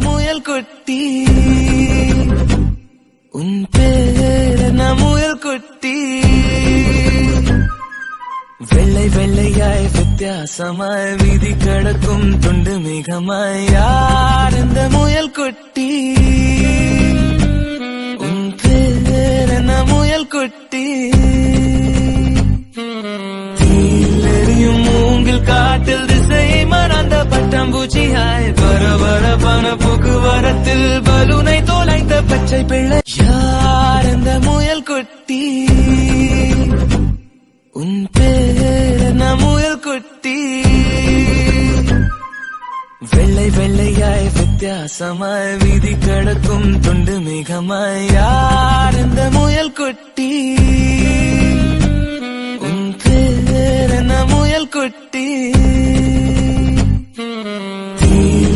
முயல் குட்டி உன் பேர் என்ன முயல் குட்டி வெள்ளை வெள்ளையாய் வித்தியாசமாய் வீதி கடக்கும் துண்டு மிகமாய் யார் இந்த முயல் குட்டி உன் பேர் என்ன முயல் குட்டி தீலெறியும் மூங்கில் காட்டில் திசை மறந்த பட்டாம்பூச்சியாய் பரபரப்பான போக்குவரத்தில் பலூனை தோலைந்த பச்சை பிள்ளை யார் இந்த முயல் குட்டி உன் பேர் என்ன முயல் குட்டி வெள்ளை வெள்ளையாய் வித்தியாசமாய் வீதி கடக்கும் துண்டு மிகமாய் யார் இந்த முயல் குட்டி உன் பேர் என்ன முயல் குட்டி